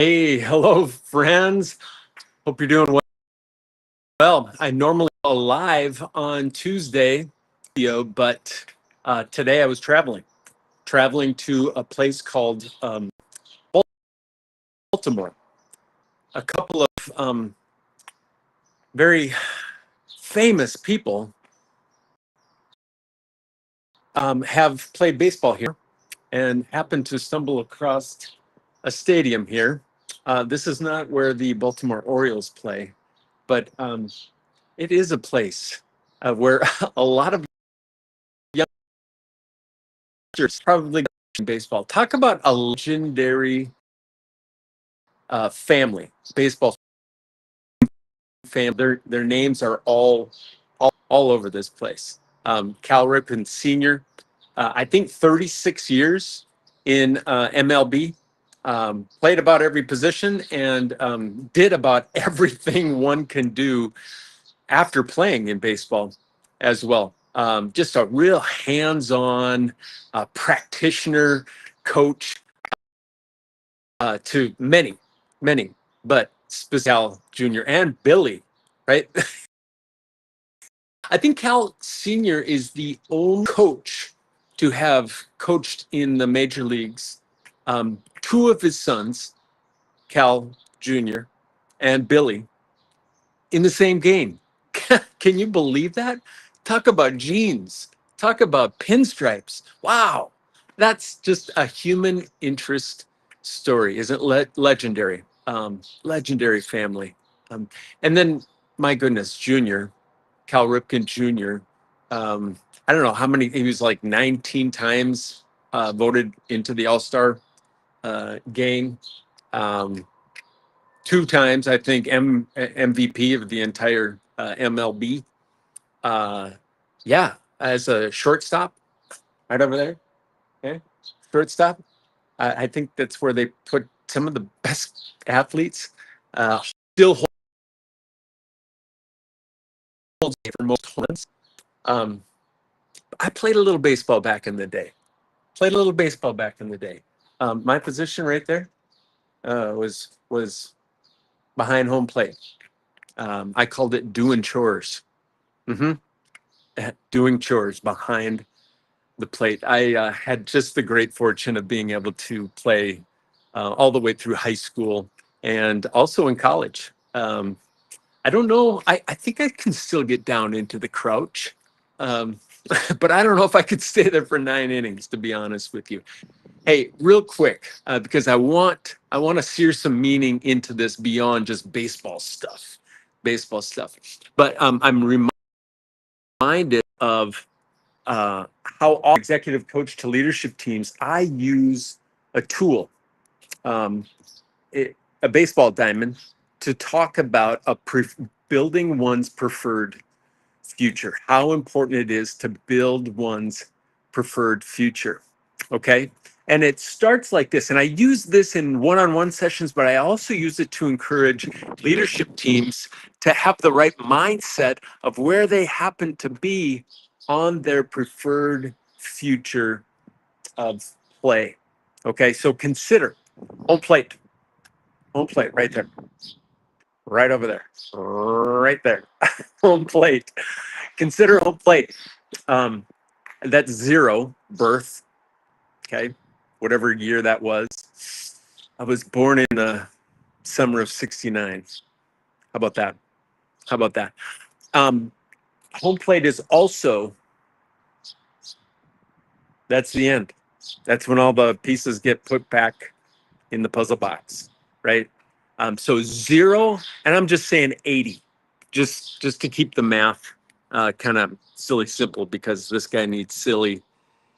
Hey, hello, friends. Hope you're doing well. I normally go live on Tuesday, but today I was traveling to a place called Baltimore. A couple of very famous people have played baseball here and happened to stumble across a stadium here. This is not where the Baltimore Orioles play, but it is a place where a lot of probably baseball. Talk about a legendary family, baseball family. Their names are all over this place. Cal Ripken Sr. I think 36 years in MLB. Played about every position and did about everything one can do after playing in baseball as well. Just a real hands-on practitioner, coach to many, but Cal Jr. and Billy, right? I think Cal Sr. is the only coach to have coached in the major leagues. Two of his sons, Cal Jr. and Billy, in the same game. Can you believe that? Talk about genes. Talk about pinstripes. Wow. That's just a human interest story. Isn't legendary? Legendary family. Um, and then, my goodness, Junior, Cal Ripken Jr. I don't know how many, he was like 19 times voted into the All-Star game. Um, Two times, I think, MVP of the entire MLB. Uh, yeah, as a shortstop, right over there. Okay, shortstop. I think that's where they put some of the best athletes. Still holds for most home runs. Um, I played a little baseball back in the day. Played a little baseball back in the day. My position right there was behind home plate. I called it doing chores. Hmm Doing chores behind the plate. I had just the great fortune of being able to play all the way through high school and also in college. I don't know. I think I can still get down into the crouch, um, but I don't know if I could stay there for 9 innings, to be honest with you. Hey, real quick, because I want to sear some meaning into this beyond just baseball stuff. But I'm reminded of how all executive coach to leadership teams, I use a tool, um, a baseball diamond, to talk about building one's preferred future, how important it is to build one's preferred future. Okay. And it starts like this. And I use this in one on one sessions, but I also use it to encourage leadership teams to have the right mindset of where they happen to be on their preferred future of play. Okay. So consider home plate, right there, right over there, right there, home plate. Consider home plate. Um, that's zero birth. Okay, whatever year that was. I was born in the summer of '69. How about that? How about that? Um, Home plate is also, that's the end. That's when all the pieces get put back in the puzzle box, right? So zero, and I'm just saying 80, just to keep the math kind of silly simple, because this guy needs silly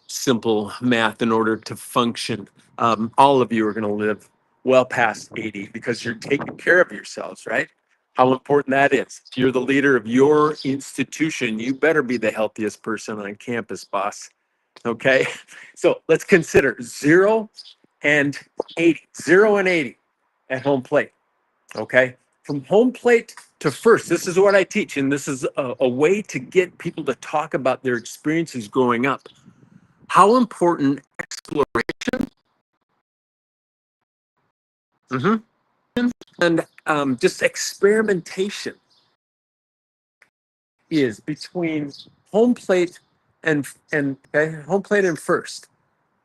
simple math in order to function. All of you are going to live well past 80 because you're taking care of yourselves, right? How important that is. If you're the leader of your institution, you better be the healthiest person on campus, boss. Okay. So let's consider 0 and 80, 0 and 80 at home plate. Okay. From home plate to first, this is what I teach. And this is a way to get people to talk about their experiences growing up. How important exploration. Mhm. and just experimentation is between home plate home plate and first.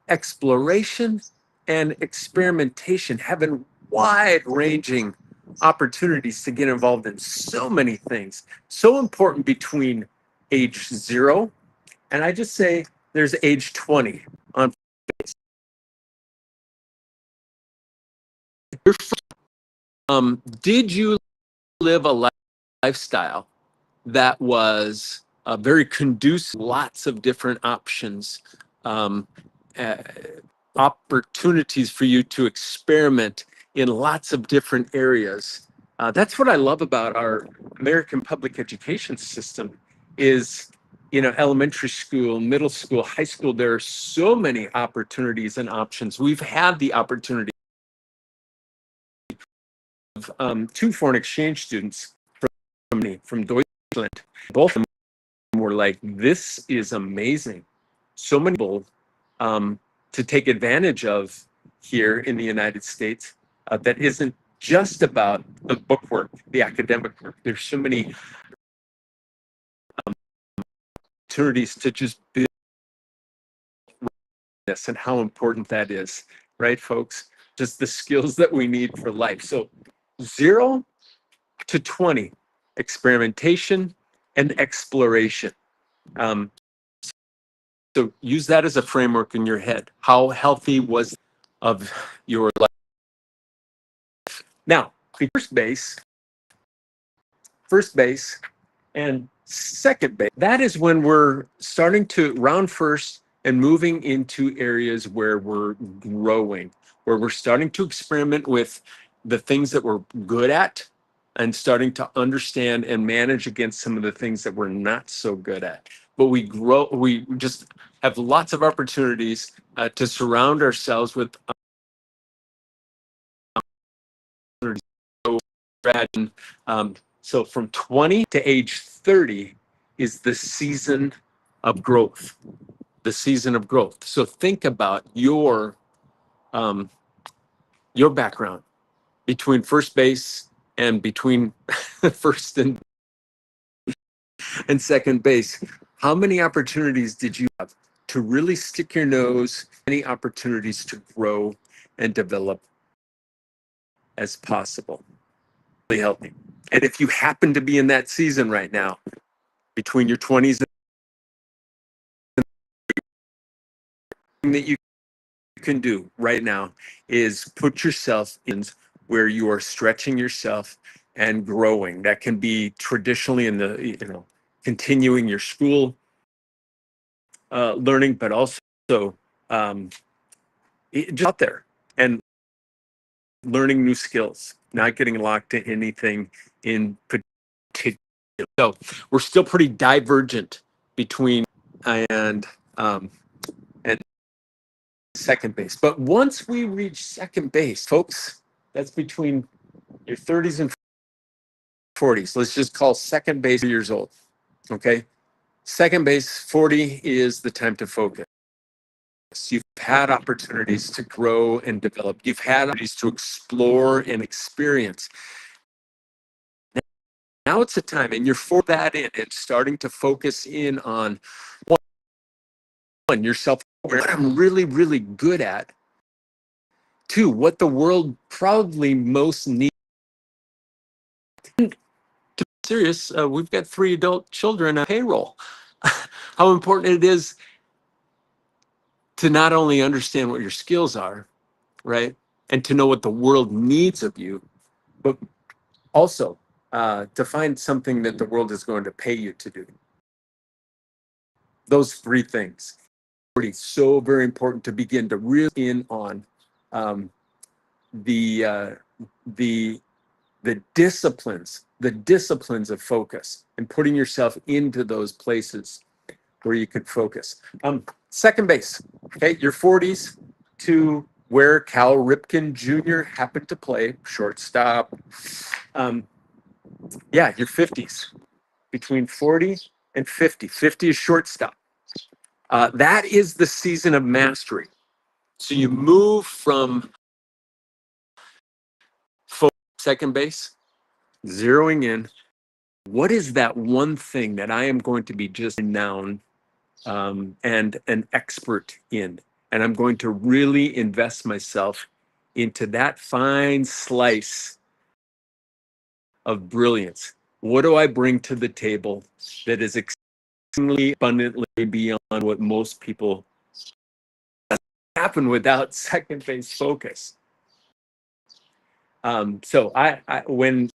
Exploration and experimentation, having wide ranging opportunities to get involved in so many things. So important between age 0 and I just say there's age 20 on. Did you live a lifestyle that was very conducive, lots of different options, um, uh, opportunities for you to experiment in lots of different areas? That's what I love about our American public education system is, elementary school, middle school, high school, there are so many opportunities and options. We've had the opportunity of 2 foreign exchange students from Deutschland. Both of them were like, this is amazing. So many people to take advantage of here in the United States that isn't just about the book work, the academic work. There's so many opportunities to just build this and how important that is, right, folks? Just the skills that we need for life. So 0 to 20, experimentation and exploration. Um, so use that as a framework in your head. How healthy was of your life? Now, first base, and second base. That is when we're starting to round first and moving into areas where we're growing, where we're starting to experiment with the things that we're good at and starting to understand and manage against some of the things that we're not so good at. But we just have lots of opportunities to surround ourselves with so from 20 to age 30 is the season of growth. The season of growth. So think about your background between first base and between first and second base. How many opportunities did you have to really stick your nose? Any opportunities to grow and develop as possible? Really healthy. And if you happen to be in that season right now, between your 20s, that you can do right now is put yourself in where you are stretching yourself and growing. That can be traditionally in the, continuing your school learning, but also um, just out there and learning new skills, not getting locked to anything in particular. So we're still pretty divergent between and and second base. But once we reach second base, folks, that's between your 30s and 40s. Let's just call second base years old. Okay. Second base, 40 is the time to focus. You've had opportunities to grow and develop. You've had opportunities to explore and experience. Now it's the time, and you're for that in and starting to focus in on one, yourself, what I'm really, really good at. 2, what the world probably most needs. To be serious, we've got 3 adult children on payroll. How important it is to not only understand what your skills are, right, and to know what the world needs of you, but also to find something that the world is going to pay you to do. Those 3 things. It's so very important to begin to really in on the the disciplines of focus and putting yourself into those places where you can focus. Second base, okay, your 40s to where Cal Ripken Jr. happened to play shortstop. Yeah, your 50s, between 40 and 50. 50 is shortstop. That is the season of mastery. So you move from second base, zeroing in, what is that one thing that I am going to be just renowned and an expert in? And I'm going to really invest myself into that fine slice of brilliance. What do I bring to the table that is extremely abundantly beyond what most people happen without second base focus? So when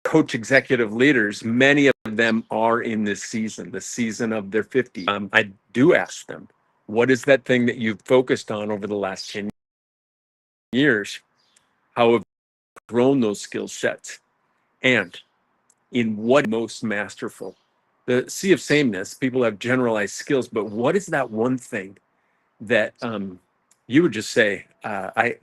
coach executive leaders, many of them are in this season, the season of their 50s. I do ask them, what is that thing that you've focused on over the last 10 years? How have you grown those skill sets? And in what most masterful? The sea of sameness, people have generalized skills, but what is that one thing that you would just say, I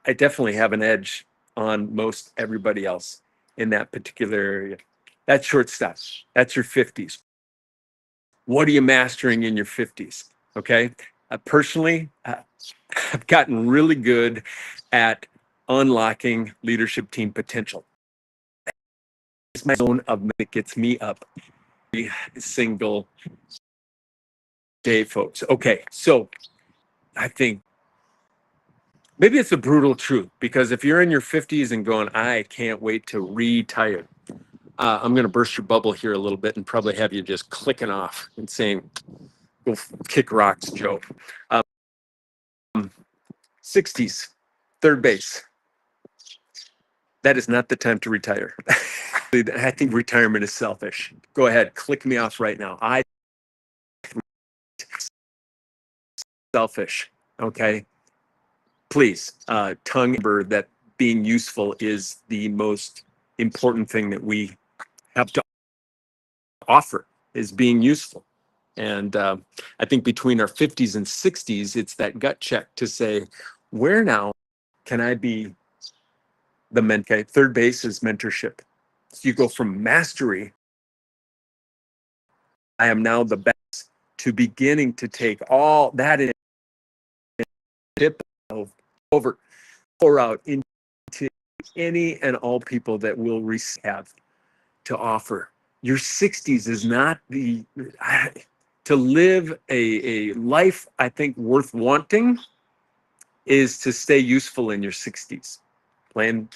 definitely have an edge on most everybody else in that particular area? That's short stuff. That's your 50s. What are you mastering in your 50s? Okay. Personally, I've gotten really good at unlocking leadership team potential. It's my zone of that gets me up every single day, folks. Okay. So I think maybe it's a brutal truth, because if you're in your 50s and going, I can't wait to retire, I'm going to burst your bubble here a little bit and probably have you just clicking off and saying, go kick rocks, Joe. 60s, third base. That is not the time to retire. I think retirement is selfish. Go ahead, click me off right now. Selfish. Okay. Please, tongue that being useful is the most important thing that we have to offer, is being useful. And I think between our 50s and 60s, it's that gut check to say, where now can I be the mentor? Third base is mentorship. So you go from mastery, I am now the best, to beginning to take all that in, dip over, pour out into any and all people that will have to offer. Your 60s is not to live a life, I think, worth wanting is to stay useful in your 60s. Playing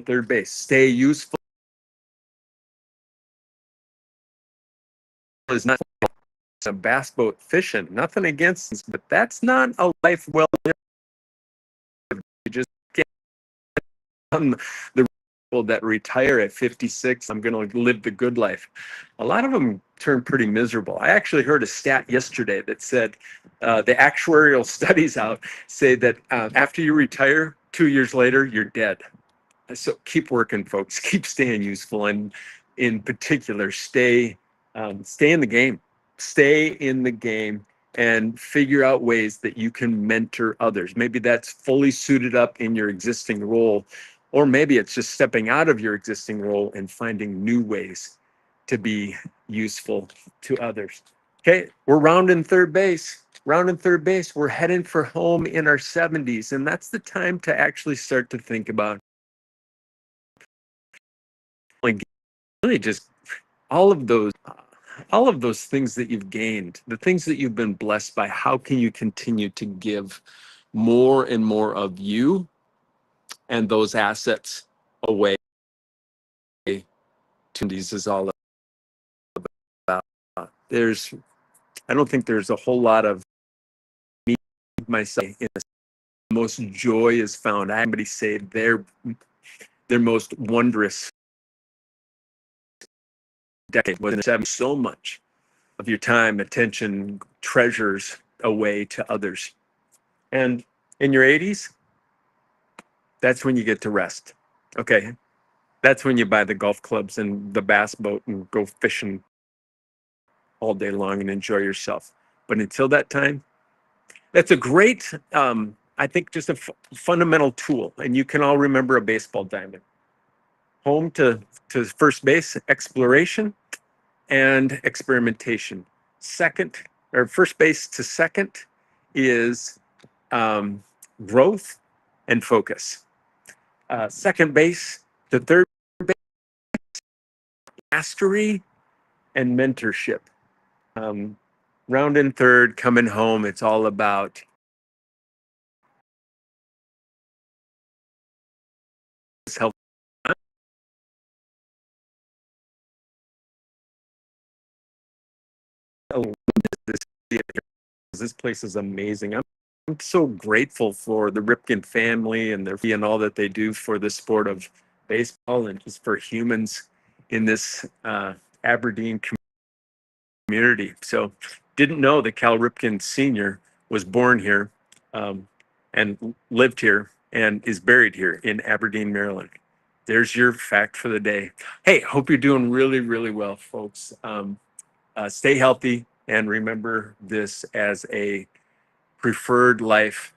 third base, stay useful is not a bass boat fishing. Nothing against this, but that's not a life well lived. You just get on the people that retire at 56. I'm going to live the good life. A lot of them turn pretty miserable. I actually heard a stat yesterday that said the actuarial studies out say that after you retire, 2 years later, you're dead. So keep working, folks. Keep staying useful, and in particular, stay in the game. Stay in the game and figure out ways that you can mentor others. Maybe that's fully suited up in your existing role, or maybe it's just stepping out of your existing role and finding new ways to be useful to others. Okay, we're rounding third base. We're heading for home in our 70s, and that's the time to actually start to think about, like, really just all of those things that you've gained, the things that you've been blessed by. How can you continue to give more and more of you and those assets away? To these is all about. I don't think there's a whole lot of me myself in this. Most joy is found. I had somebody say their most wondrous decade was having so much of your time, attention, treasures away to others. And in your 80s, that's when you get to rest. Okay. That's when you buy the golf clubs and the bass boat and go fishing all day long and enjoy yourself. But until that time, that's a great, I think, just a fundamental tool. And you can all remember a baseball diamond. Home to first base, exploration and experimentation. Second, or first base to second, is growth and focus. second base to third base, mastery and mentorship. Um, round in third, coming home, it's all about help. This place is amazing. I'm so grateful for the Ripken family and their and all that they do for the sport of baseball and just for humans in this Aberdeen community. So, didn't know that Cal Ripken Sr. was born here and lived here and is buried here in Aberdeen, Maryland. There's your fact for the day. Hey, hope you're doing really, really well, folks. Stay healthy and remember this as a preferred life